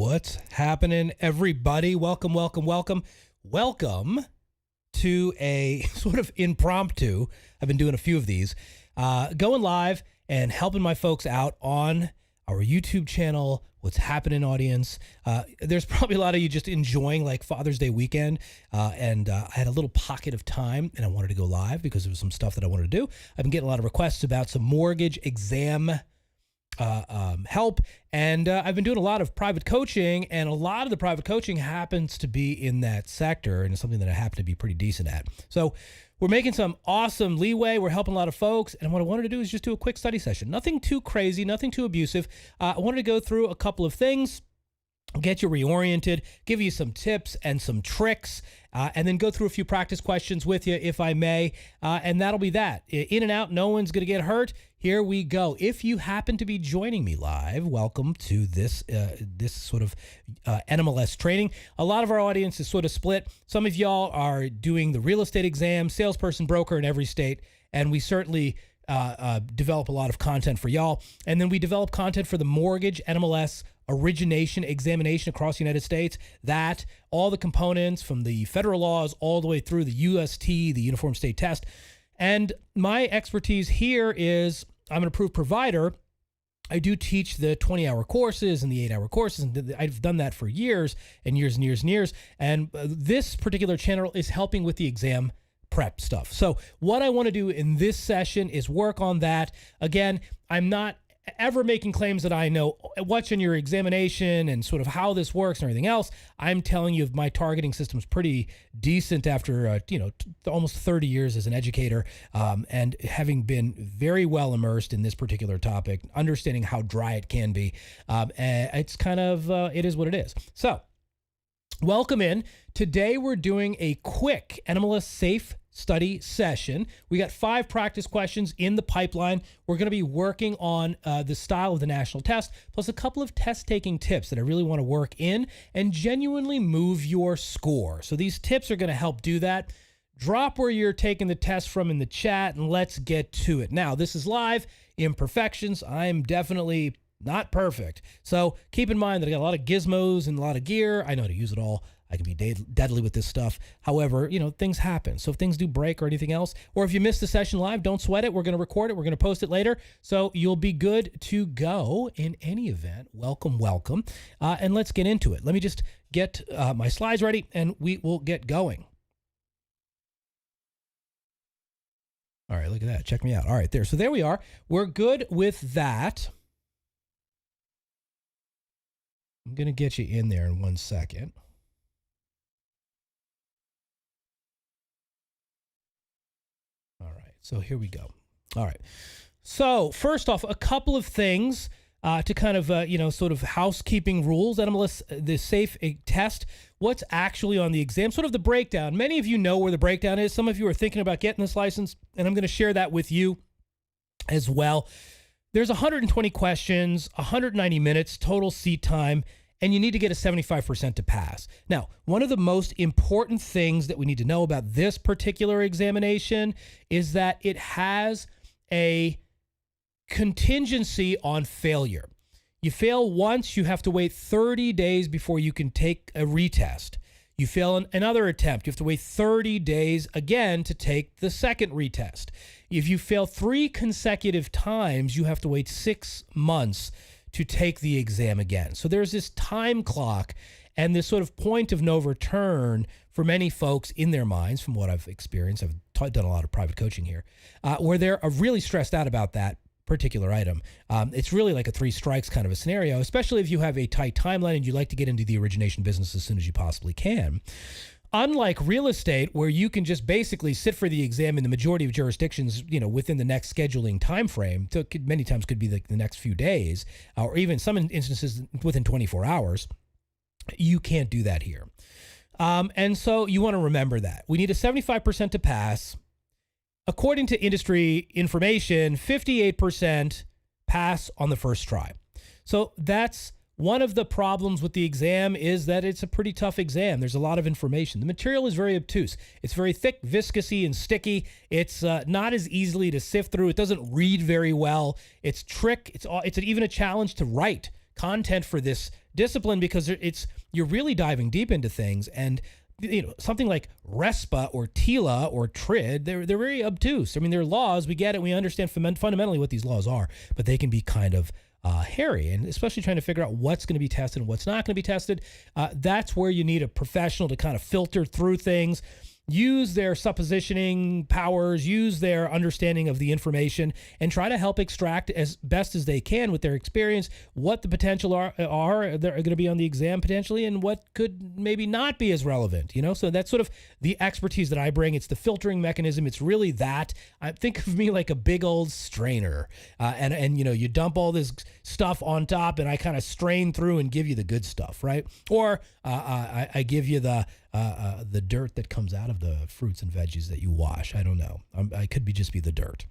What's happening, everybody? Welcome to a sort of impromptu. I've been doing a few of these, going live and helping my folks out on our YouTube channel. What's happening, audience? There's probably a lot of you just enjoying like Father's Day weekend, and I had a little pocket of time and I wanted to go live because there was some stuff that I wanted to do. I've been getting a lot of requests about some mortgage exam help, and I've been doing a lot of private coaching, and a lot of the private coaching happens to be in that sector, and it's something that I happen to be pretty decent at. So we're making some awesome leeway. We're helping a lot of folks, and what I wanted to do is just do a quick study session. Nothing too crazy, nothing too abusive. I wanted to go through a couple of things, get you reoriented, give you some tips and some tricks, and then go through a few practice questions with you, if I may, and that'll be that. In and out, no one's going to get hurt. Here we go. If you happen to be joining me live, welcome to this sort of NMLS training. A lot of our audience is sort of split. Some of y'all are doing the real estate exam, salesperson, broker in every state, and we certainly develop a lot of content for y'all. And then we develop content for the mortgage NMLS origination examination across the United States. That, all the components from the federal laws all the way through the UST, the Uniform State Test. And my expertise here is I'm an approved provider. I do teach the 20-hour courses and the 8-hour courses, and I've done that for years and years and years and years. And this particular channel is helping with the exam prep stuff. So what I want to do in this session is work on that. Again, I'm not ever making claims that I know what's in your examination and sort of how this works and everything else. I'm telling you my targeting system's pretty decent after, almost 30 years as an educator, and having been very well immersed in this particular topic, understanding how dry it can be. And it's kind of, it is what it is. So welcome in. Today we're doing a quick NMLS SAFE study session. We got 5 practice questions in the pipeline. We're going to be working on the style of the national test, plus a couple of test-taking tips that I really want to work in and genuinely move your score. So these tips are going to help do that. Drop where you're taking the test from in the chat, and let's get to it. Now, this is live. Imperfections. I'm definitely not perfect. So keep in mind that I got a lot of gizmos and a lot of gear. I know how to use it all. I can be deadly with this stuff. However, things happen. So if things do break or anything else, or if you missed the session live, don't sweat it. We're going to record it. We're going to post it later. So you'll be good to go in any event. Welcome. And let's get into it. Let me just get my slides ready and we will get going. All right, look at that. Check me out. All right, there. So there we are. We're good with that. I'm going to get you in there in 1 second. So here we go. All right. So first off, a couple of things to kind of, sort of housekeeping rules. NMLS, the SAFE test, what's actually on the exam, sort of the breakdown. Many of you know where the breakdown is. Some of you are thinking about getting this license, and I'm going to share that with you as well. There's 120 questions, 190 minutes, total seat time, and you need to get a 75% to pass. Now, one of the most important things that we need to know about this particular examination is that it has a contingency on failure. You fail once, you have to wait 30 days before you can take a retest. You fail another attempt, you have to wait 30 days again to take the second retest. If you fail 3 consecutive times, you have to wait 6 months to take the exam again. So there's this time clock and this sort of point of no return for many folks in their minds, from what I've experienced. I've done a lot of private coaching here, where they're really stressed out about that particular item. It's really like a 3 strikes kind of a scenario, especially if you have a tight timeline and you like to get into the origination business as soon as you possibly can. Unlike real estate, where you can just basically sit for the exam in the majority of jurisdictions, within the next scheduling time frame, many times could be the next few days, or even some instances within 24 hours, you can't do that here. And so you want to remember that. We need a 75% to pass. According to industry information, 58% pass on the first try. So that's one of the problems with the exam, is that it's a pretty tough exam. There's a lot of information. The material is very obtuse. It's very thick, viscousy, and sticky. It's not as easily to sift through. It doesn't read very well. It's even a challenge to write content for this discipline because you're really diving deep into things. And something like RESPA or TILA or TRID, they're very obtuse. I mean, they're laws. We get it. We understand fundamentally what these laws are, but they can be kind of hairy, and especially trying to figure out what's going to be tested and what's not going to be tested. That's where you need a professional to kind of filter through things, use their suppositioning powers, use their understanding of the information, and try to help extract as best as they can with their experience what the potential are that are going to be on the exam potentially, and what could maybe not be as relevant. So that's sort of the expertise that I bring. It's the filtering mechanism. It's really that. I think of me like a big old strainer, and you dump all this stuff on top, and I kind of strain through and give you the good stuff, right? Or I give you the dirt that comes out of the fruits and veggies that you wash. I don't know. I could just be the dirt.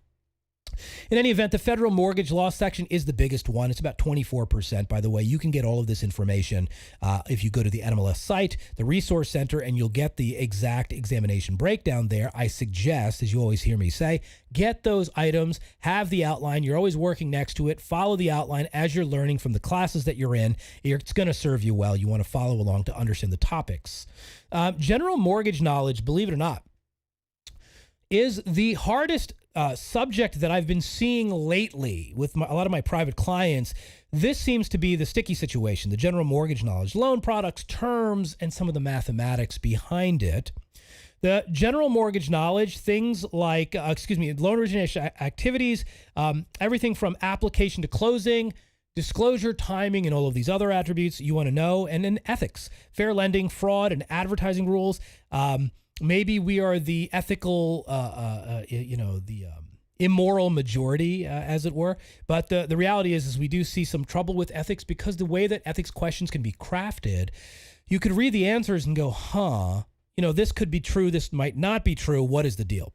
In any event, the federal mortgage law section is the biggest one. It's about 24%, by the way. You can get all of this information if you go to the NMLS site, the Resource Center, and you'll get the exact examination breakdown there. I suggest, as you always hear me say, get those items, have the outline. You're always working next to it. Follow the outline as you're learning from the classes that you're in. It's going to serve you well. You want to follow along to understand the topics. General mortgage knowledge, believe it or not, is the hardest subject that I've been seeing lately with a lot of my private clients. This seems to be the sticky situation, the general mortgage knowledge, loan products, terms, and some of the mathematics behind it. The general mortgage knowledge, things like, loan origination activities, everything from application to closing, disclosure, timing, and all of these other attributes you want to know, and then ethics, fair lending, fraud, and advertising rules. Maybe we are the ethical, the immoral majority, as it were. But the reality is we do see some trouble with ethics because the way that ethics questions can be crafted, you could read the answers and go, this could be true, this might not be true. What is the deal?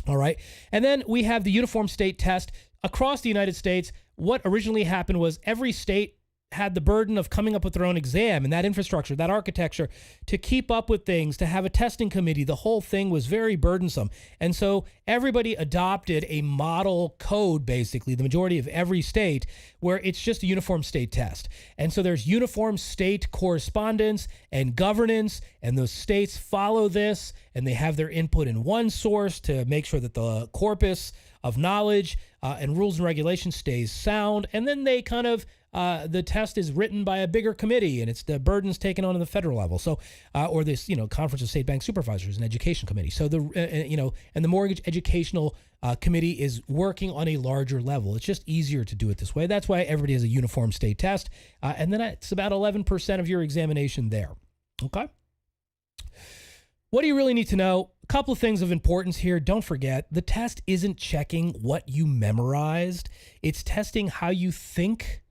All right. And then we have the uniform state test across the United States. What originally happened was every state had the burden of coming up with their own exam, and that infrastructure, that architecture, to keep up with things, to have a testing committee. The whole thing was very burdensome. And so everybody adopted a model code, basically, the majority of every state, where it's just a uniform state test. And so there's uniform state correspondence and governance, and those states follow this, and they have their input in one source to make sure that the corpus of knowledge and rules and regulations stays sound. And then they kind of the test is written by a bigger committee, and it's the burdens taken on the federal level. So, or this, Conference of State Bank Supervisors and Education Committee. So and the Mortgage Educational Committee is working on a larger level. It's just easier to do it this way. That's why everybody has a uniform state test, and then it's about 11% of your examination there. Okay. What do you really need to know? A couple of things of importance here. Don't forget, the test isn't checking what you memorized. It's testing how you think.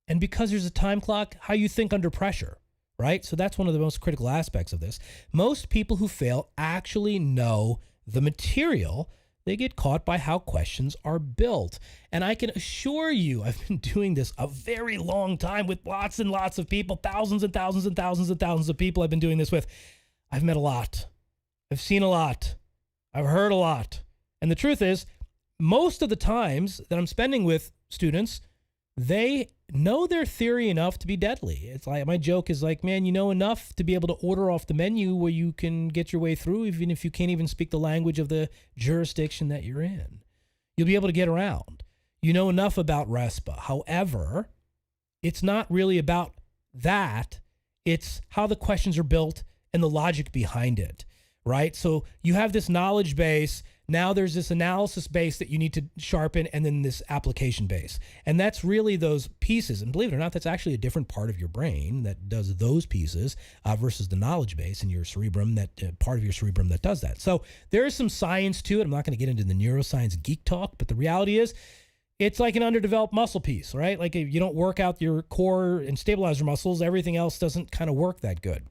And because there's a time clock, how you think under pressure, right? So that's one of the most critical aspects of this. Most people who fail actually know the material. They get caught by how questions are built. And I can assure you, I've been doing this a very long time with lots and lots of people, thousands and thousands and thousands and thousands of people I've been doing this with. I've met a lot. I've seen a lot. I've heard a lot. And the truth is, most of the times that I'm spending with students, they know their theory enough to be deadly. It's like, my joke is like, man, you know enough to be able to order off the menu where you can get your way through, even if you can't even speak the language of the jurisdiction that you're in. You'll be able to get around. You know enough about RESPA. However, it's not really about that. It's how the questions are built and the logic behind it, right? So you have this knowledge base. Now there's this analysis base that you need to sharpen, and then this application base. And that's really those pieces. And believe it or not, that's actually a different part of your brain that does those pieces versus the knowledge base in your cerebrum, that part of your cerebrum that does that. So there is some science to it. I'm not going to get into the neuroscience geek talk, but the reality is it's like an underdeveloped muscle piece, right? Like if you don't work out your core and stabilize your muscles, everything else doesn't kind of work that good.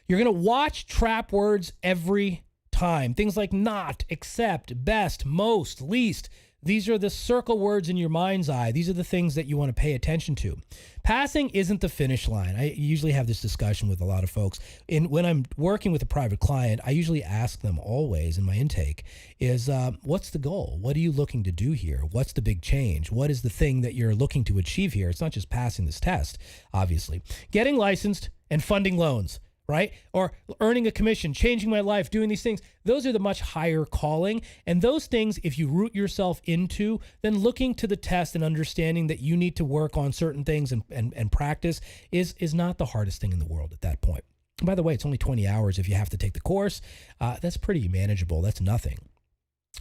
You're going to watch trap words every time. Things like not, except, best, most, least. These are the circle words in your mind's eye. These are the things that you want to pay attention to. Passing isn't the finish line. I usually have this discussion with a lot of folks. When I'm working with a private client, I usually ask them always in my intake is, what's the goal? What are you looking to do here? What's the big change? What is the thing that you're looking to achieve here? It's not just passing this test, obviously. Getting licensed and funding loans, right? Or earning a commission, changing my life, doing these things. Those are the much higher calling. And those things, if you root yourself into, then looking to the test and understanding that you need to work on certain things and practice is not the hardest thing in the world at that point. And by the way, it's only 20 hours if you have to take the course. That's pretty manageable. That's nothing.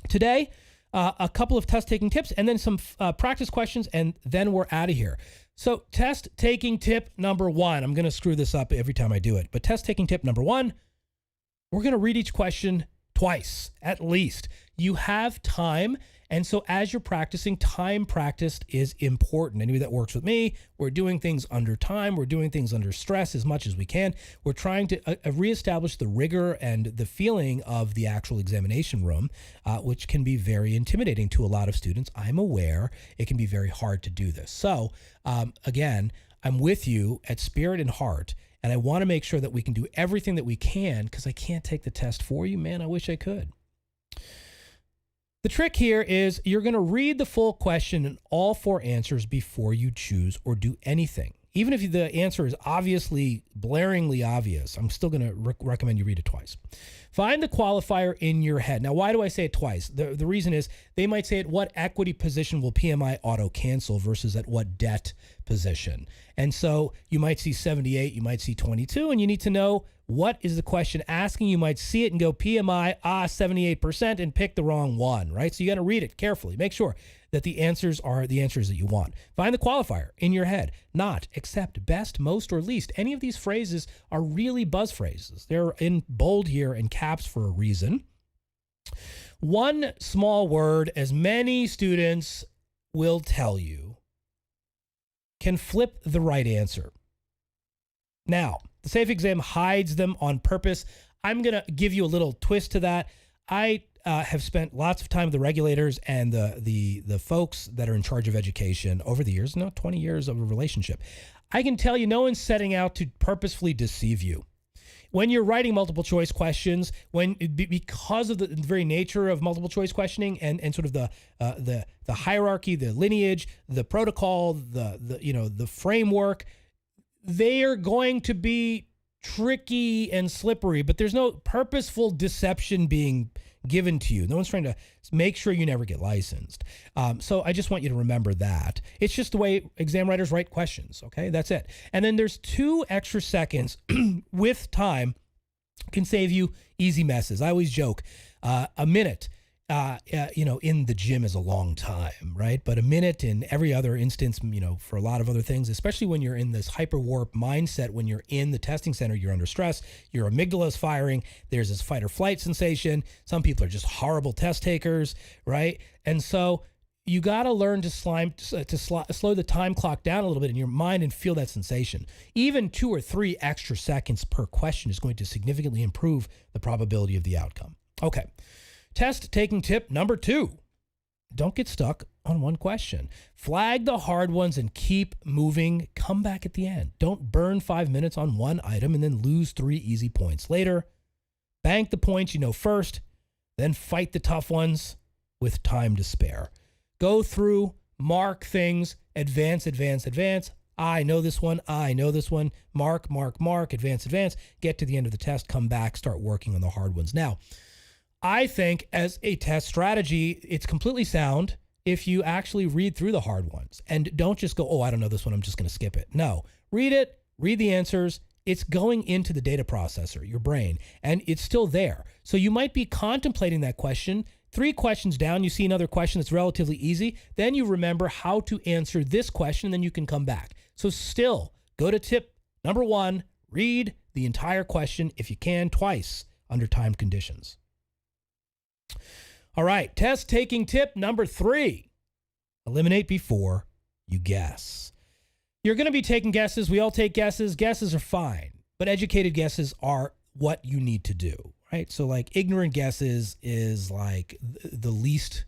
Today, a couple of test taking tips and then some practice questions, and then we're out of here. So test taking tip number 1, I'm going to screw this up every time I do it, but test taking tip number 1, we're going to read each question twice, at least. You have time, and so as you're practicing, time practiced is important. Anybody that works with me, we're doing things under time, we're doing things under stress as much as we can. We're trying to reestablish the rigor and the feeling of the actual examination room, which can be very intimidating to a lot of students. I'm aware it can be very hard to do this. So again, I'm with you at spirit and heart, and I want to make sure that we can do everything that we can because I can't take the test for you. Man, I wish I could. The trick here is you're going to read the full question and all 4 answers before you choose or do anything. Even if the answer is obviously, blaringly obvious, I'm still going to recommend you read it twice. Find the qualifier in your head. Now, why do I say it twice? The reason is they might say at what equity position will PMI auto cancel versus at what debt position. And so you might see 78, you might see 22, and you need to know what is the question asking. You might see it and go PMI, 78%, and pick the wrong one, right? So you got to read it carefully. Make sure that the answers are the answers that you want. Find the qualifier in your head. Not, except, best, most, or least. Any of these phrases are really buzz phrases. They're in bold here and caps for a reason. One small word, as many students will tell you, can flip the right answer. Now, the SAFE exam hides them on purpose. I'm going to give you a little twist to that. I have spent lots of time with the regulators and the folks that are in charge of education over the years, 20 years of a relationship. I can tell you no one's setting out to purposefully deceive you. When you're writing multiple choice questions, because of the very nature of multiple choice questioning and sort of the hierarchy, the lineage, the protocol, the framework, they are going to be tricky and slippery, but there's no purposeful deception being given to you. No one's trying to make sure you never get licensed. So I just want you to remember that. It's just the way exam writers write questions, okay? That's it. And then there's 2 extra seconds with time can save you easy messes. I always joke, a minute in the gym is a long time, right? But a minute in every other instance, for a lot of other things, especially when you're in this hyper warp mindset, when you're in the testing center, you're under stress, your amygdala is firing, there's this fight or flight sensation. Some people are just horrible test takers, right? And so you got to learn to slow the time clock down a little bit in your mind and feel that sensation. Even 2 or 3 extra seconds per question is going to significantly improve the probability of the outcome. Okay. Test taking tip number 2. Don't get stuck on one question. Flag the hard ones and keep moving. Come back at the end. Don't burn 5 minutes on one item and then lose 3 easy points later. Bank the points you know first, then fight the tough ones with time to spare. Go through, mark things, advance. I know this one. Mark, advance. Get to the end of the test, come back, start working on the hard ones. Now, I think as a test strategy, it's completely sound if you actually read through the hard ones and don't just go, I don't know this one, I'm just going to skip it. No, read it, read the answers. It's going into the data processor, your brain, and it's still there. So you might be contemplating that question. 3 questions down, you see another question that's relatively easy. Then you remember how to answer this question, and then you can come back. So still, go to tip number 1, read the entire question if you can twice under timed conditions. All right, test taking tip number 3. Eliminate before you guess. You're going to be taking guesses. We all take guesses. Guesses are fine, but educated guesses are what you need to do, right? So like ignorant guesses is like the least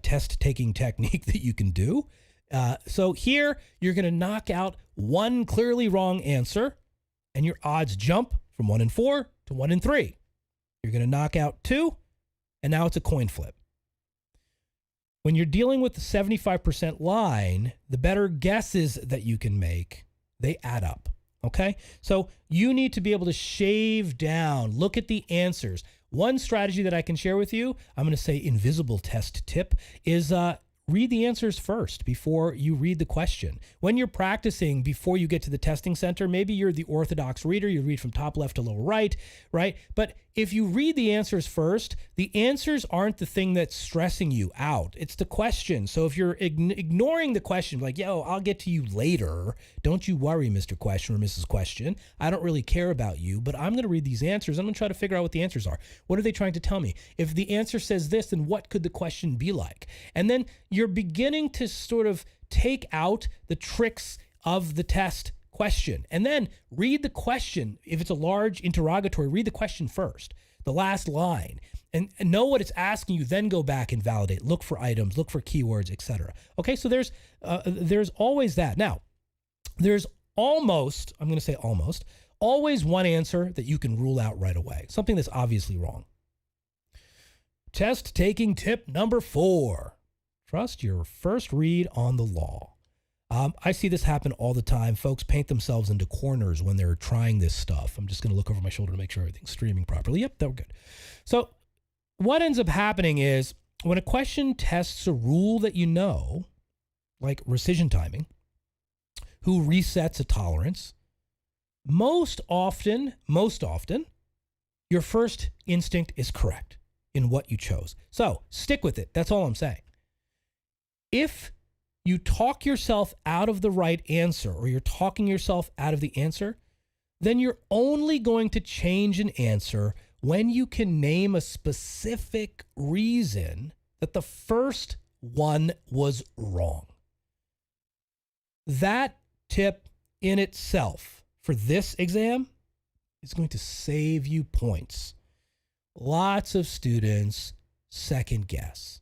test-taking technique that you can do. So here, you're going to knock out one clearly wrong answer, and your odds jump from 1 in 4 to 1 in 3. You're going to knock out 2, and now it's a coin flip. When you're dealing with the 75% line, the better guesses that you can make, they add up. Okay? So you need to be able to shave down, look at the answers. One strategy that I can share with you, I'm going to say invisible test tip, is read the answers first before you read the question. When you're practicing before you get to the testing center, maybe you're the orthodox reader, you read from top left to lower right, right? But if you read the answers first, the answers aren't the thing that's stressing you out. It's the question. So if you're ignoring the question, like, yo, I'll get to you later. Don't you worry, Mr. Question or Mrs. Question. I don't really care about you, but I'm going to read these answers. I'm going to try to figure out what the answers are. What are they trying to tell me? If the answer says this, then what could the question be like? And then you're beginning to sort of take out the tricks of the test question, and then read the question. If it's a large interrogatory, read the question first, the last line, and know what it's asking you, then go back and validate, look for items, look for keywords, etc. Okay, so there's always that. Now, there's almost, I'm going to say almost, always one answer that you can rule out right away, something that's obviously wrong. Test taking tip number 4. Trust your first read on the law. I see this happen all the time. Folks paint themselves into corners when they're trying this stuff. I'm just going to look over my shoulder to make sure everything's streaming properly. Yep, that we're good. So what ends up happening is when a question tests a rule that you know, like rescission timing, who resets a tolerance, most often, your first instinct is correct in what you chose. So stick with it. That's all I'm saying. If you talk yourself out of the right answer, or you're talking yourself out of the answer, then you're only going to change an answer when you can name a specific reason that the first one was wrong. That tip in itself for this exam is going to save you points. Lots of students second guess.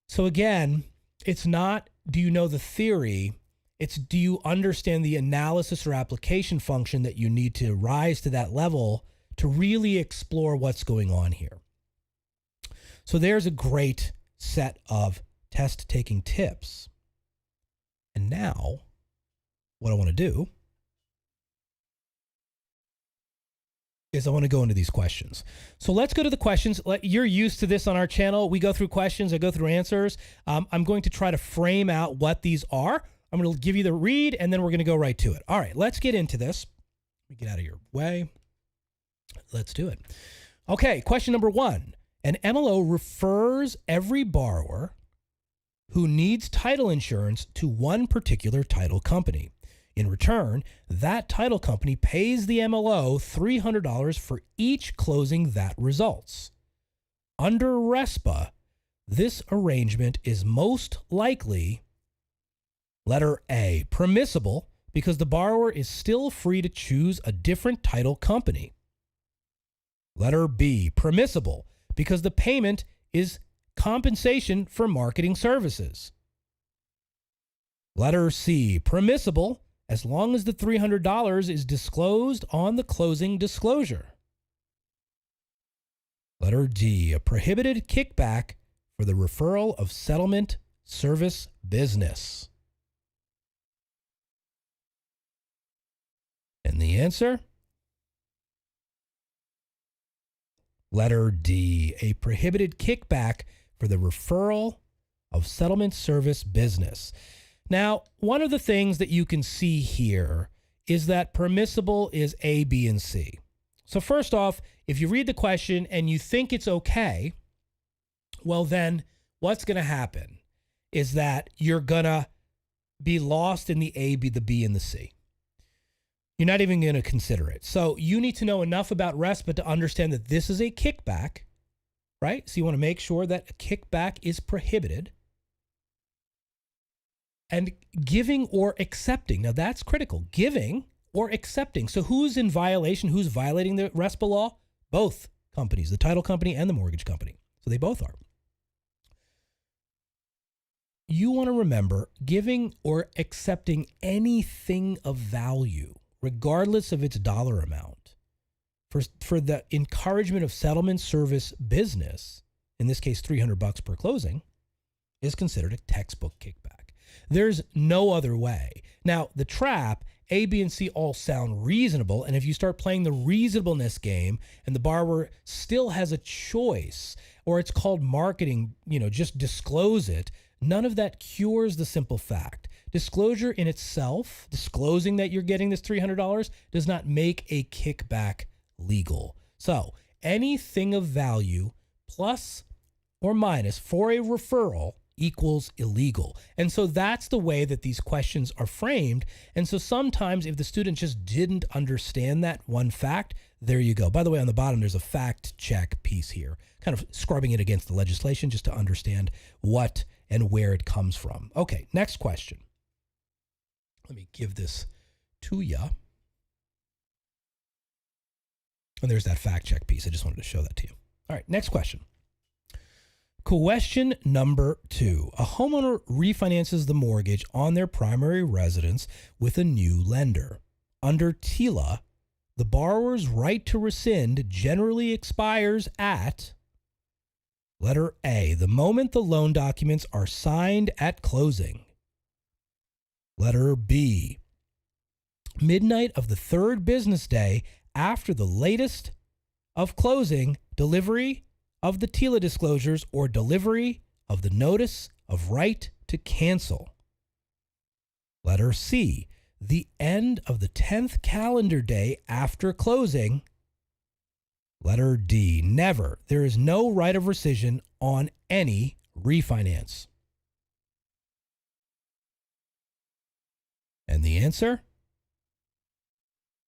So again, it's not, do you know the theory? It's, do you understand the analysis or application function that you need to rise to that level to really explore what's going on here? So there's a great set of test-taking tips. And now, what I want to do is I want to go into these questions. So let's go to the questions. You're used to this on our channel. We go through questions. I go through answers. I'm going to try to frame out what these are. I'm going to give you the read, and then we're going to go right to it. All right, let's get into this. Let me get out of your way. Let's do it. Okay, question number 1. An MLO refers every borrower who needs title insurance to one particular title company. In return, that title company pays the MLO $300 for each closing that results. Under RESPA, this arrangement is most likely, letter A, permissible because the borrower is still free to choose a different title company. Letter B, permissible because the payment is compensation for marketing services. Letter C, permissible as long as the $300 is disclosed on the closing disclosure. Letter D, a prohibited kickback for the referral of settlement service business. And the answer? Letter D, a prohibited kickback for the referral of settlement service business. Now, one of the things that you can see here is that permissible is A, B, and C. So first off, if you read the question and you think it's okay, well then what's going to happen is that you're going to be lost in the A, B, the B, and the C. You're not even going to consider it. So you need to know enough about RESPA to understand that this is a kickback, right? So you want to make sure that a kickback is prohibited. And giving or accepting. Now that's critical. Giving or accepting. So who's in violation? Who's violating the RESPA law? Both companies, the title company and the mortgage company. So they both are. you want to remember giving or accepting anything of value, regardless of its dollar amount, for the encouragement of settlement service business, in this case $300 per closing, is considered a textbook kickback. There's no other way. Now, the trap, A, B, and C all sound reasonable, and if you start playing the reasonableness game and the borrower still has a choice, or it's called marketing, just disclose it, none of that cures the simple fact. Disclosure in itself, disclosing that you're getting this $300, does not make a kickback legal. So anything of value plus or minus for a referral equals illegal. And so that's the way that these questions are framed. And so sometimes if the student just didn't understand that one fact, there you go. By the way, on the bottom, there's a fact check piece here, kind of scrubbing it against the legislation just to understand what and where it comes from. Okay, next question. Let me give this to you. And there's that fact check piece. I just wanted to show that to you. All right, next question. Question number 2. A homeowner refinances the mortgage on their primary residence with a new lender. Under TILA, the borrower's right to rescind generally expires at letter A, the moment the loan documents are signed at closing. Letter B, midnight of the third business day after the latest of closing, delivery of the TILA disclosures, or delivery of the notice of right to cancel. Letter C, the end of the 10th calendar day after closing. Letter D, never. There is no right of rescission on any refinance. And the answer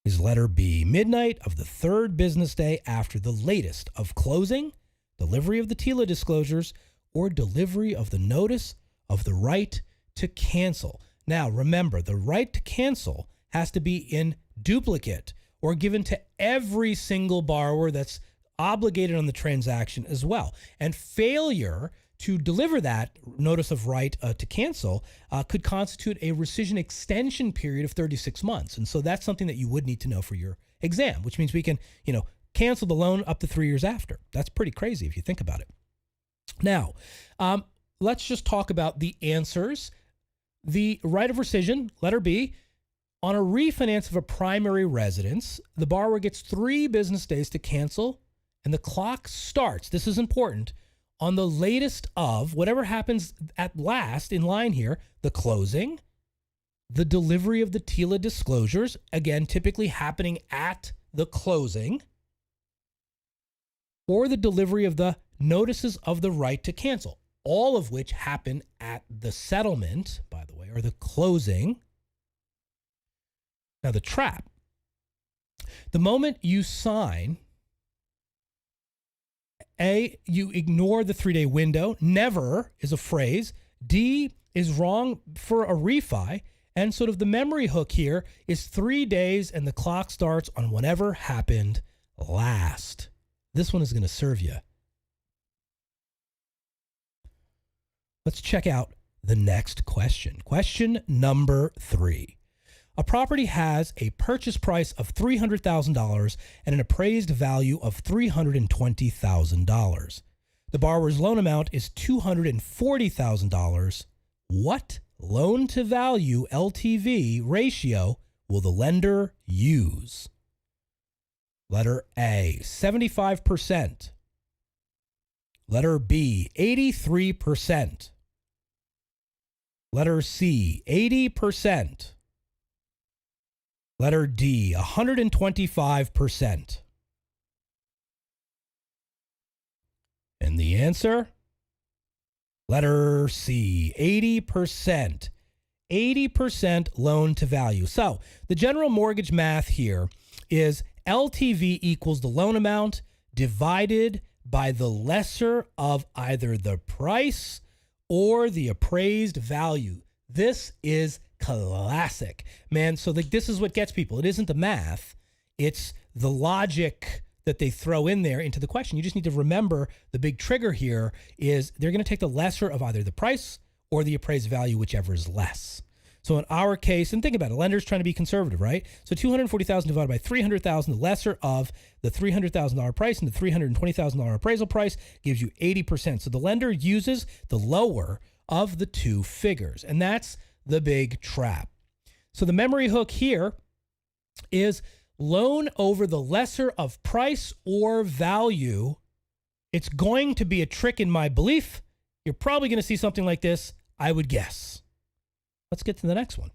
is letter B, midnight of the third business day after the latest of closing, delivery of the TILA disclosures, or delivery of the notice of the right to cancel. Now, remember, the right to cancel has to be in duplicate or given to every single borrower that's obligated on the transaction as well. And failure to deliver that notice of right to cancel could constitute a rescission extension period of 36 months. And so that's something that you would need to know for your exam, which means we can, cancel the loan up to 3 years after. That's pretty crazy if you think about it. Now, let's just talk about the answers. The right of rescission, letter B, on a refinance of a primary residence, the borrower gets 3 business days to cancel, and the clock starts, this is important, on the latest of whatever happens at last in line here, the closing, the delivery of the TILA disclosures, again, typically happening at the closing, or the delivery of the notices of the right to cancel, all of which happen at the settlement, by the way, or the closing. Now, the trap. The moment you sign, A, you ignore the 3-day window. Never is a phrase. D is wrong for a refi. And sort of the memory hook here is 3 days and the clock starts on whatever happened last. This one is going to serve you. Let's check out the next question. Question number 3. A property has a purchase price of $300,000 and an appraised value of $320,000. The borrower's loan amount is $240,000. What loan-to-value LTV ratio will the lender use? Letter A, 75%. Letter B, 83%. Letter C, 80%. Letter D, 125%. And the answer? Letter C, 80%. 80% loan to value. So the general mortgage math here is LTV equals the loan amount divided by the lesser of either the price or the appraised value. This is classic, man. So this is what gets people. It isn't the math. It's the logic that they throw in there into the question. You just need to remember the big trigger here is they're going to take the lesser of either the price or the appraised value, whichever is less. So in our case, and think about it, lender's trying to be conservative, right? So $240,000 divided by $300,000, the lesser of the $300,000 price and the $320,000 appraisal price gives you 80%. So the lender uses the lower of the two figures, and that's the big trap. So the memory hook here is loan over the lesser of price or value. It's going to be a trick in my belief. You're probably going to see something like this, I would guess. Let's get to the next one.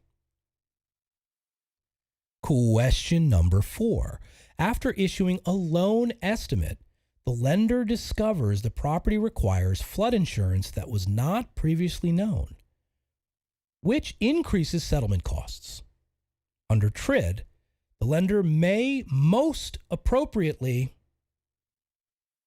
Question number 4. After issuing a loan estimate, the lender discovers the property requires flood insurance that was not previously known, which increases settlement costs. Under TRID, the lender may most appropriately,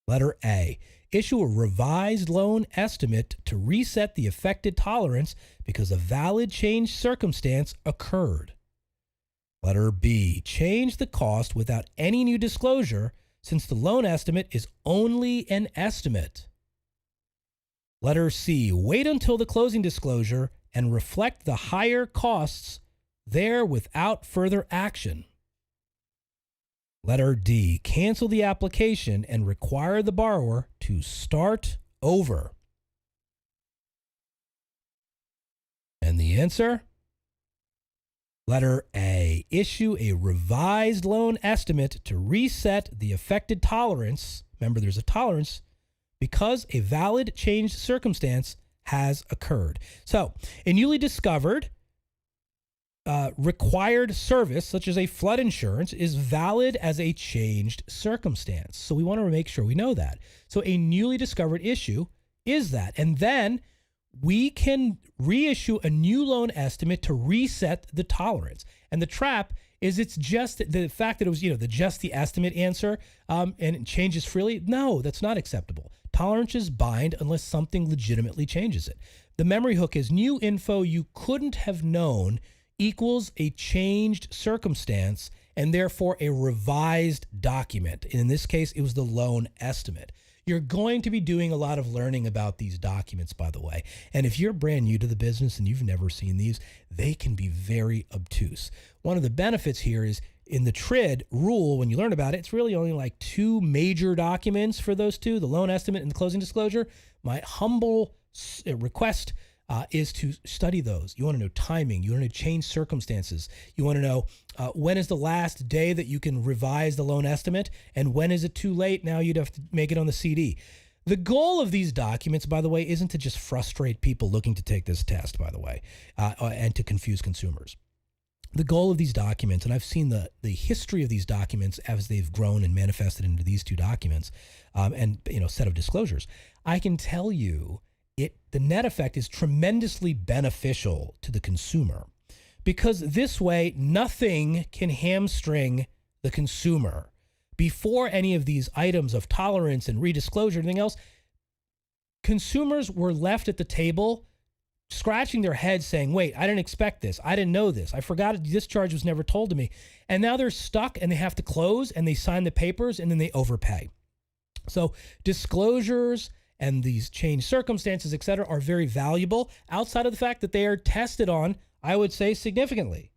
letter A, issue a revised loan estimate to reset the affected tolerance because a valid change circumstance occurred. Letter B, change the cost without any new disclosure since the loan estimate is only an estimate. Letter C, wait until the closing disclosure and reflect the higher costs there without further action. Letter D, cancel the application and require the borrower to start over. And the answer? Letter A, issue a revised loan estimate to reset the affected tolerance. Remember, there's a tolerance because a valid changed circumstance has occurred. So, a newly discovered required service, such as a flood insurance, is valid as a changed circumstance. So we want to make sure we know that. So a newly discovered issue is that. And then we can reissue a new loan estimate to reset the tolerance. And the trap is it's just the fact that it was, just the estimate answer and it changes freely. No, that's not acceptable. Tolerances bind unless something legitimately changes it. The memory hook is new info you couldn't have known equals a changed circumstance and therefore a revised document. In this case, it was the loan estimate. You're going to be doing a lot of learning about these documents, by the way. And if you're brand new to the business and you've never seen these, they can be very obtuse. One of the benefits here is in the TRID rule, when you learn about it, it's really only like 2 major documents for those two, the loan estimate and the closing disclosure. My humble request is to study those. You want to know timing. You want to change circumstances. You want to know when is the last day that you can revise the loan estimate and when is it too late? Now you'd have to make it on the CD. The goal of these documents, by the way, isn't to just frustrate people looking to take this test, by the way, and to confuse consumers. The goal of these documents, and I've seen the history of these documents as they've grown and manifested into these 2 documents and set of disclosures, I can tell you the net effect is tremendously beneficial to the consumer because this way nothing can hamstring the consumer. Before any of these items of tolerance and redisclosure and anything else, consumers were left at the table scratching their heads saying, wait, I didn't expect this. I didn't know this. I forgot this charge was never told to me. And now they're stuck and they have to close and they sign the papers and then they overpay. So disclosures and these changed circumstances, et cetera, are very valuable outside of the fact that they are tested on, I would say, significantly.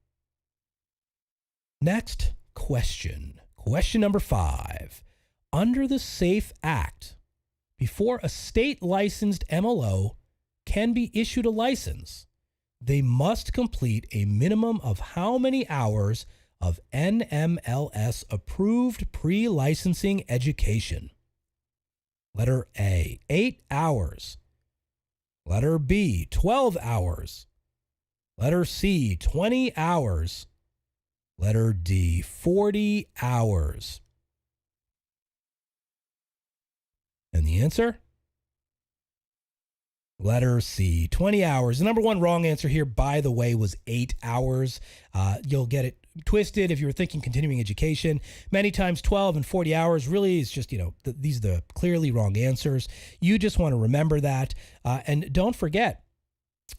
Next question. Question number 5. Under the SAFE Act, before a state-licensed MLO can be issued a license, they must complete a minimum of how many hours of NMLS approved pre-licensing education? Letter A, 8 hours. Letter B, 12 hours. Letter C, 20 hours. Letter D, 40 hours. And the answer? Letter C, 20 hours. The number 1 wrong answer here, by the way, was 8 hours. You'll get it twisted if you were thinking continuing education. Many times 12 and 40 hours really is just, these are the clearly wrong answers. You just want to remember that. And don't forget,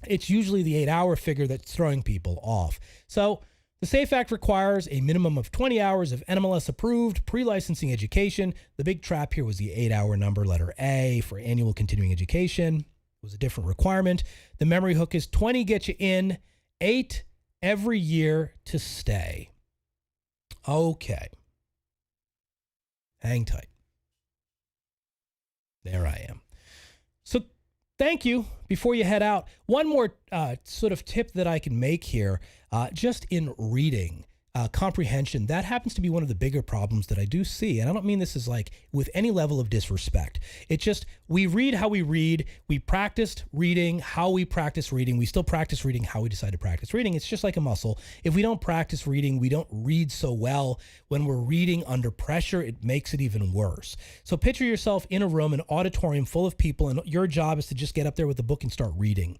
it's usually the 8-hour figure that's throwing people off. So the SAFE Act requires a minimum of 20 hours of NMLS approved pre-licensing education. The big trap here was the 8-hour number, letter A, for annual continuing education, was a different requirement. The memory hook is 20 get you in, 8 every year to stay. Okay. Hang tight. There I am. So thank you. Before you head out, one more sort of tip that I can make here, just in reading. Comprehension, that happens to be one of the bigger problems that I do see. And I don't mean this is like with any level of disrespect. It's just, we read how we read. We practiced reading how we practice reading. We still practice reading how we decide to practice reading. It's just like a muscle. If we don't practice reading, we don't read so well. When we're reading under pressure, it makes it even worse. So picture yourself in a room, an auditorium full of people, and your job is to just get up there with a book and start reading.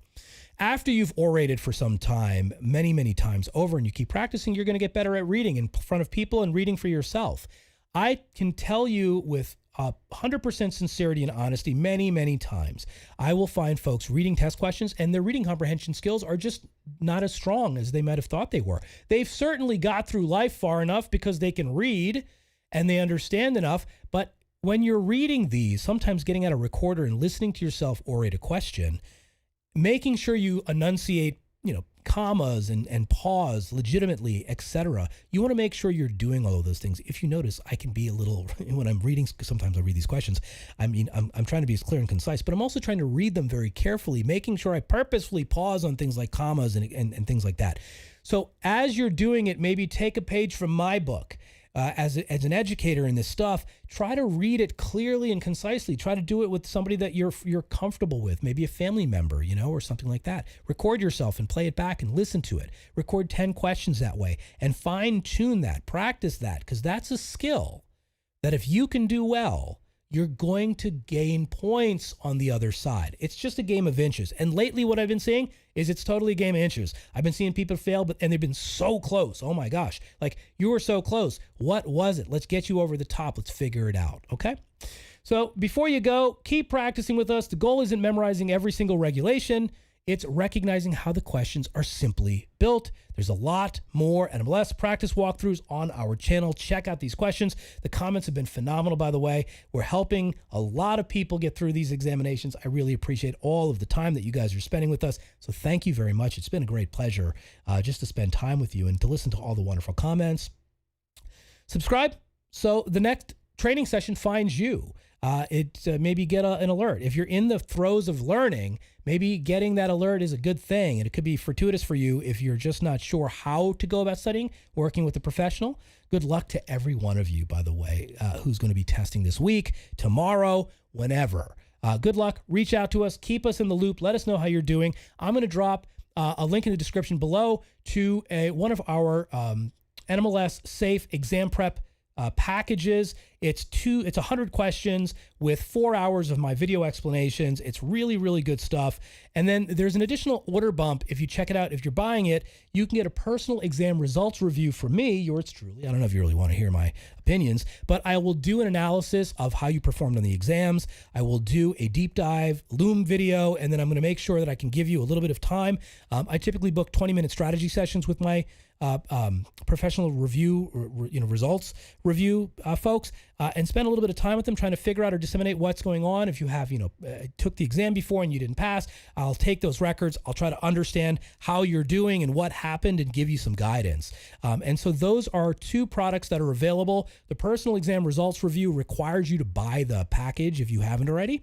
After you've orated for some time, many, many times over, and you keep practicing, you're going to get better at reading in front of people and reading for yourself. I can tell you with 100% sincerity and honesty, many, many times, I will find folks reading test questions and their reading comprehension skills are just not as strong as they might have thought they were. They've certainly got through life far enough because they can read and they understand enough, but when you're reading these, sometimes getting out a recorder and listening to yourself orate a question, making sure you enunciate, commas and pause legitimately, etc. You want to make sure you're doing all of those things. If you notice, I can be a little, when I'm reading, sometimes I read these questions, I'm trying to be as clear and concise, but I'm also trying to read them very carefully, making sure I purposefully pause on things like commas and things like that. So as you're doing it, maybe take a page from my book. As an educator in this stuff, try to read it clearly and concisely. Try to do it with somebody that you're comfortable with, maybe a family member, or something like that. Record yourself and play it back and listen to it. Record 10 questions that way and fine tune that, practice that, because that's a skill that if you can do well, you're going to gain points on the other side. It's just a game of inches. And lately what I've been seeing is it's totally a game of inches. I've been seeing people fail, and they've been so close. Oh my gosh. Like, you were so close. What was it? Let's get you over the top. Let's figure it out. Okay. So before you go, keep practicing with us. The goal isn't memorizing every single regulation. It's recognizing how the questions are simply built. There's a lot more NMLS practice walkthroughs on our channel. Check out these questions. The comments have been phenomenal, by the way. We're helping a lot of people get through these examinations. I really appreciate all of the time that you guys are spending with us. So thank you very much. It's been a great pleasure just to spend time with you and to listen to all the wonderful comments. Subscribe so the next training session finds you. Maybe get an alert. If you're in the throes of learning, maybe getting that alert is a good thing. And it could be fortuitous for you if you're just not sure how to go about studying, working with a professional. Good luck to every one of you, by the way, who's going to be testing this week, tomorrow, whenever. Good luck. Reach out to us. Keep us in the loop. Let us know how you're doing. I'm going to drop a link in the description below to one of our NMLS SAFE exam prep packages. It's 100 questions with 4 hours of my video explanations. It's really, really good stuff. And then there's an additional order bump. If you check it out, if you're buying it, you can get a personal exam results review from me, yours truly. I don't know if you really want to hear my opinions, but I will do an analysis of how you performed on the exams. I will do a deep dive Loom video, and then I'm going to make sure that I can give you a little bit of time. I typically book 20-minute strategy sessions with my professional review, results review folks, and spend a little bit of time with them trying to figure out or disseminate what's going on. If you have, took the exam before and you didn't pass, I'll take those records. I'll try to understand how you're doing and what happened and give you some guidance. And so those are 2 products that are available. The personal exam results review requires you to buy the package if you haven't already.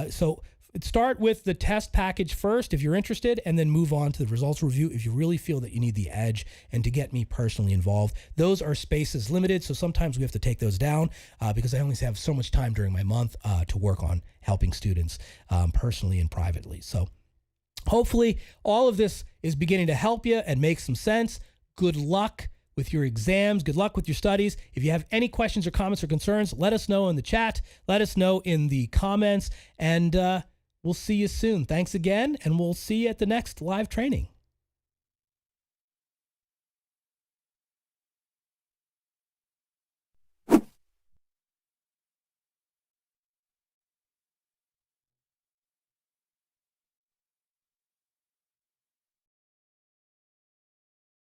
So start with the test package first if you're interested, and then move on to the results review if you really feel that you need the edge and to get me personally involved. Those are spaces limited, so sometimes we have to take those down because I only have so much time during my month to work on helping students personally and privately. So hopefully all of this is beginning to help you and make some sense. Good luck with your exams. Good luck with your studies. If you have any questions or comments or concerns, let us know in the chat. Let us know in the comments, and we'll see you soon. Thanks again, and we'll see you at the next live training.